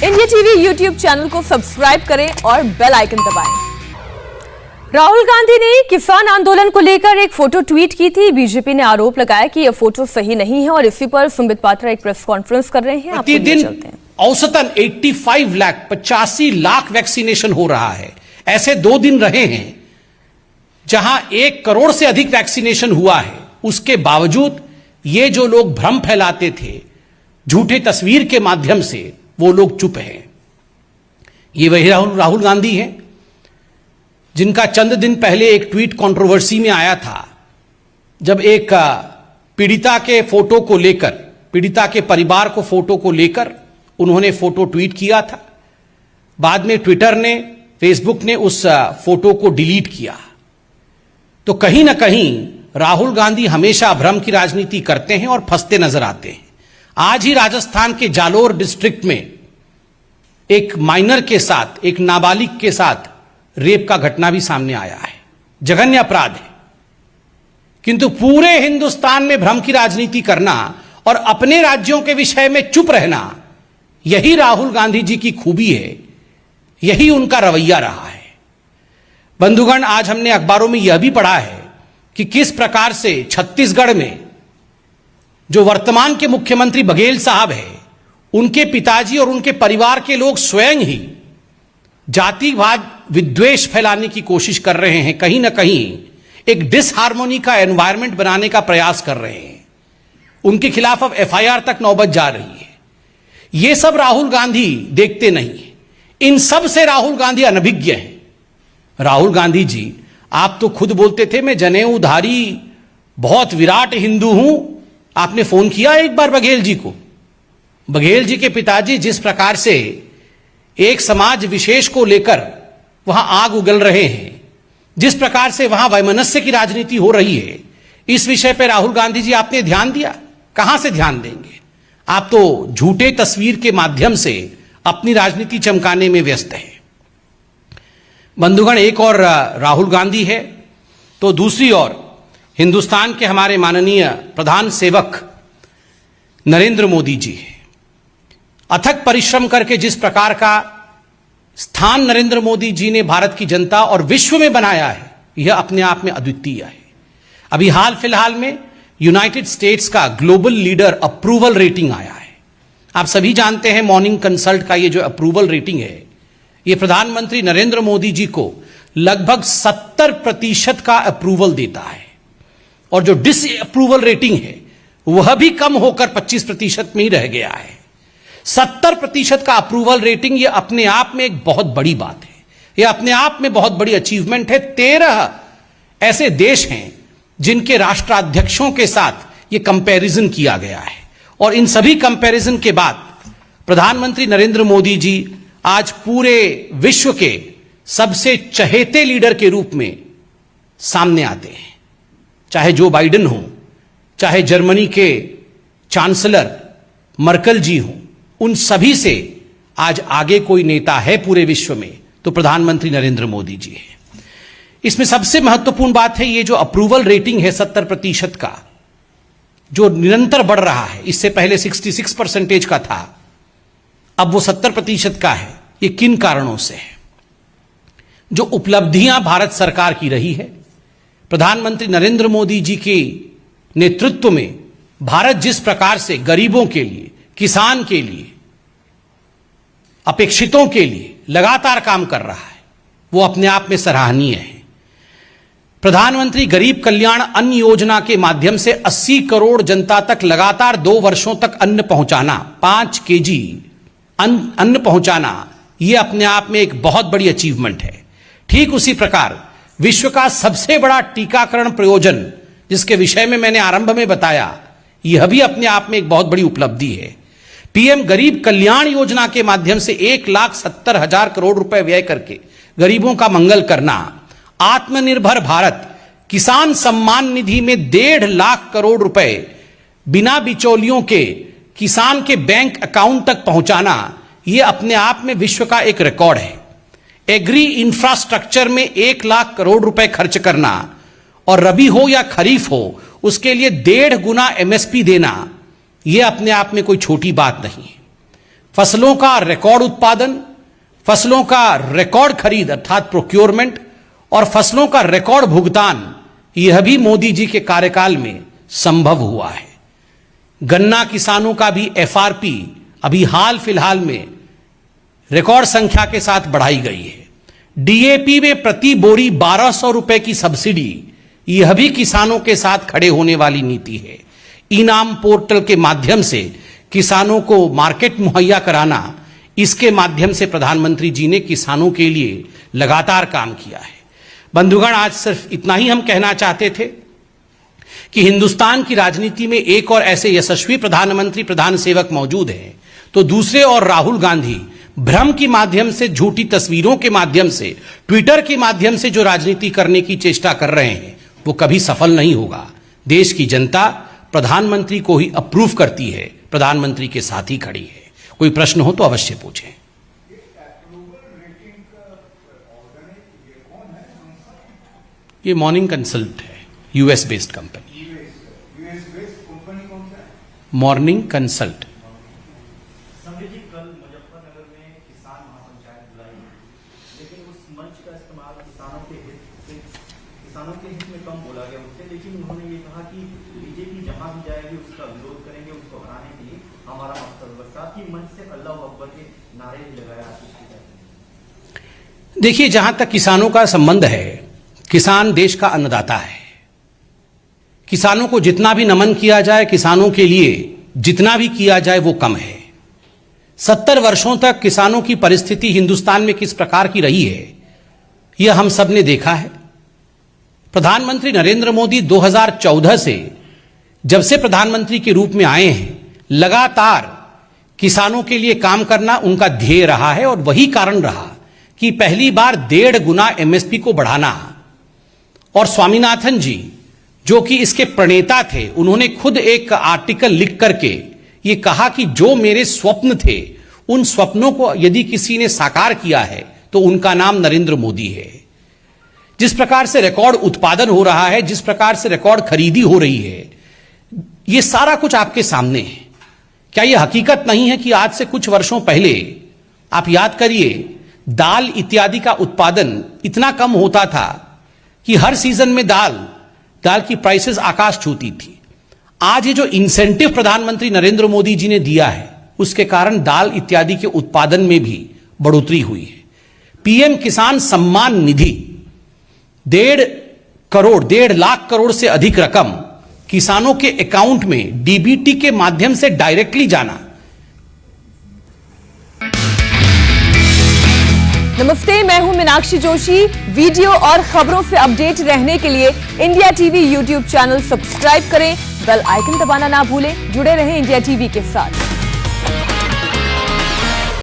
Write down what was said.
India TV YouTube channel को subscribe करें और बेल आइकन दबाएं। राहुल गांधी ने किसान आंदोलन को लेकर एक फोटो ट्वीट की थी। बीजेपी ने आरोप लगाया कि यह फोटो सही नहीं है और इसी पर सुमित पात्रा एक प्रेस कॉन्फ्रेंस कर रहे हैं। प्रतिदिन औसतन 85 लाख वैक्सीनेशन हो रहा है। ऐसे 2 दिन रहे हैं जहां 1 करोड़ से अधिक वैक्सीनेशन हुआ है। उसके बावजूद ये जो लोग भ्रम फैलाते थे झूठे तस्वीर के माध्यम से, वो लोग चुप हैं। ये वही राहुल गांधी हैं जिनका चंद दिन पहले एक ट्वीट कंट्रोवर्सी में आया था, जब एक पीड़िता के फोटो को लेकर, पीड़िता के परिवार को फोटो को लेकर उन्होंने फोटो ट्वीट किया था। बाद में ट्विटर ने, फेसबुक ने उस फोटो को डिलीट किया। तो कहीं ना कहीं राहुल गांधी हमेशा भ्रम की राजनीति करते हैं और फंसते नजर आते हैं। आज ही राजस्थान के जालोर डिस्ट्रिक्ट में एक माइनर के साथ, एक नाबालिग के साथ रेप का घटना भी सामने आया है। जघन्य अपराध है। किंतु पूरे हिंदुस्तान में भ्रम की राजनीति करना और अपने राज्यों के विषय में चुप रहना, यही राहुल गांधी जी की खूबी है, यही उनका रवैया रहा है। बंधुगण, आज हमने अखबारों में यह भी पढ़ा है कि किस प्रकार से छत्तीसगढ़ में जो वर्तमान के मुख्यमंत्री बघेल साहब हैं, उनके पिताजी और उनके परिवार के लोग स्वयं ही जातिवाद, विद्वेष फैलाने की कोशिश कर रहे हैं। कहीं ना कहीं एक डिसहार्मोनी का एनवायरनमेंट बनाने का प्रयास कर रहे हैं। उनके खिलाफ अब एफआईआर तक नौबत जा रही है। यह सब राहुल गांधी देखते नहीं है। इन सब से राहुल गांधी अनभिज्ञ हैं। राहुल गांधी जी, आप तो खुद बोलते थे मैं जनेऊधारी बहुत विराट हिंदू हूं। आपने फोन किया एक बार बघेल जी को? बघेल जी के पिताजी जिस प्रकार से एक समाज विशेष को लेकर वहां आग उगल रहे हैं, जिस प्रकार से वहां वैमनस्य की राजनीति हो रही है, इस विषय पर राहुल गांधी जी आपने ध्यान दिया? कहां से ध्यान देंगे? आप तो झूठे तस्वीर के माध्यम से अपनी राजनीति चमकाने में व्यस्त हैं। बंधुगण, एक और राहुल गांधी है तो दूसरी ओर हिंदुस्तान के हमारे माननीय प्रधान सेवक नरेंद्र मोदी जी है। अथक परिश्रम करके जिस प्रकार का स्थान नरेंद्र मोदी जी ने भारत की जनता और विश्व में बनाया है, यह अपने आप में अद्वितीय है। अभी हाल फिलहाल में यूनाइटेड स्टेट्स का ग्लोबल लीडर अप्रूवल रेटिंग आया है। आप सभी जानते हैं मॉर्निंग कंसल्ट का ये जो अप्रूवल रेटिंग है, ये प्रधानमंत्री नरेंद्र मोदी जी को लगभग 70% का अप्रूवल देता है। और जो डिसअप्रूवल रेटिंग है वह भी कम होकर 25% में ही रह गया है। 70% का अप्रूवल रेटिंग, यह अपने आप में एक बहुत बड़ी बात है। यह अपने आप में बहुत बड़ी अचीवमेंट है। 13 ऐसे देश हैं जिनके राष्ट्राध्यक्षों के साथ यह कंपैरिजन किया गया है। और इन सभी कंपैरिजन के बाद प्रधानमंत्री नरेंद्र मोदी जी आज पूरे विश्व के सबसे चहेते लीडर के रूप में सामने आते हैं। चाहे जो बाइडेन हो, चाहे जर्मनी के चांसलर मर्कल जी हो, उन सभी से आज आगे कोई नेता है पूरे विश्व में तो प्रधानमंत्री नरेंद्र मोदी जी है। इसमें सबसे महत्वपूर्ण बात है ये जो अप्रूवल रेटिंग है 70% का, जो निरंतर बढ़ रहा है। इससे पहले 66% का था, अब वो 70% का है। ये किन कारणों से है? जो उपलब्धियां भारत सरकार की रही है, प्रधानमंत्री नरेंद्र मोदी जी के नेतृत्व में भारत जिस प्रकार से गरीबों के लिए, किसान के लिए, अपेक्षितों के लिए लगातार काम कर रहा है, वो अपने आप में सराहनीय है। प्रधानमंत्री गरीब कल्याण अन्न योजना के माध्यम से 80 करोड़ जनता तक लगातार 2 वर्षों तक अन्न पहुंचाना, 5 kg अन्न पहुंचाना, यह अपने आप में एक बहुत बड़ी अचीवमेंट है। ठीक उसी प्रकार विश्व का सबसे बड़ा टीकाकरण प्रयोजन, जिसके विषय में मैंने आरंभ में बताया, यह भी अपने आप में एक बहुत बड़ी उपलब्धि है। पीएम गरीब कल्याण योजना के माध्यम से 1,70,000 करोड़ रुपए व्यय करके गरीबों का मंगल करना, आत्मनिर्भर भारत किसान सम्मान निधि में 1.5 लाख करोड़ रुपए बिना बिचौलियों के किसान के बैंक अकाउंट तक पहुंचाना, यह अपने आप में विश्व का एक रिकॉर्ड है। एग्री इंफ्रास्ट्रक्चर में 1 लाख करोड़ रुपए खर्च करना और रबी हो या खरीफ हो, उसके लिए 1.5 गुना एमएसपी देना, यह अपने आप में कोई छोटी बात नहीं है। फसलों का रिकॉर्ड उत्पादन, फसलों का रिकॉर्ड खरीद अर्थात प्रोक्योरमेंट और फसलों का रिकॉर्ड भुगतान, यह भी मोदी जी के कार्यकाल में संभव हुआ है। गन्ना किसानों का भी एफआरपी अभी हाल फिलहाल में रिकॉर्ड संख्या के साथ बढ़ाई गई है। डीएपी में प्रति बोरी 1200 रुपए की सब्सिडी, यह भी किसानों के साथ खड़े होने वाली नीति है। इनाम पोर्टल के माध्यम से किसानों को मार्केट मुहैया कराना, इसके माध्यम से प्रधानमंत्री जी ने किसानों के लिए लगातार काम किया है। बंधुगण, आज सिर्फ इतना ही हम कहना चाहते थे कि हिंदुस्तान की राजनीति में एक और ऐसे यशस्वी प्रधानमंत्री प्रधान सेवक मौजूद हैं, तो दूसरे और राहुल गांधी भ्रम के माध्यम से, झूठी तस्वीरों के माध्यम से, ट्विटर के माध्यम से जो राजनीति करने की चेष्टा कर रहे हैं, वो कभी सफल नहीं होगा। देश की जनता प्रधानमंत्री को ही अप्रूव करती है, प्रधानमंत्री के साथ ही खड़ी है। कोई प्रश्न हो तो अवश्य पूछें। ये मॉर्निंग कंसल्ट है, US based company. Morning consult. कल मुजफ्फरनगर में किसान महापंचायत बुलाई, लेकिन उस मंच का इस्तेमाल किसानों के हित में कम बोला गया उससे, लेकिन उन्होंने ये कहा कि बीजेपी जहां भी जाएगी उसका विरोध करेंगे, उसको हराने के लिए हमारा मकसद होगा। साथ ही मंच से अल्लाह अकबर के नारे भी लगाया। देखिए, जहां तक किसानों का संबंध है, किसान देश का अन्नदाता है। किसानों को जितना भी नमन किया जाए, किसानों के लिए जितना भी किया जाए वो कम है। 70 वर्षों तक किसानों की परिस्थिति हिंदुस्तान में किस प्रकार की रही है, यह हम सब ने देखा है। प्रधानमंत्री नरेंद्र मोदी 2014 से जब से प्रधानमंत्री के रूप में आए हैं, लगातार किसानों के लिए काम करना उनका ध्येय रहा है और वही कारण रहा कि पहली बार 1.5 गुना एमएसपी को बढ़ाना। और स्वामीनाथन जी, जो कि इसके प्रणेता थे, उन्होंने खुद एक आर्टिकल लिख करके ये कहा कि जो मेरे स्वप्न थे, उन स्वप्नों को यदि किसी ने साकार किया है तो उनका नाम नरेंद्र मोदी है। जिस प्रकार से रिकॉर्ड उत्पादन हो रहा है, जिस प्रकार से रिकॉर्ड खरीदी हो रही है, ये सारा कुछ आपके सामने है। क्या यह हकीकत नहीं है कि आज से कुछ वर्षों पहले आप याद करिए, दाल इत्यादि का उत्पादन इतना कम होता था कि हर सीजन में दाल की प्राइसेस आकाश छूती थी। आज ये जो इंसेंटिव प्रधानमंत्री नरेंद्र मोदी जी ने दिया है, उसके कारण दाल इत्यादि के उत्पादन में भी बढ़ोतरी हुई है। पीएम किसान सम्मान निधि 1.5 लाख करोड़ से अधिक रकम किसानों के अकाउंट में डीबीटी के माध्यम से डायरेक्टली जाना। नमस्ते, मैं हूं मीनाक्षी जोशी। वीडियो और खबरों से अपडेट रहने के लिए India TV YouTube channel subscribe करें, बेल आइकन दबाना ना भूलें। जुड़े रहें इंडिया टीवी के साथ।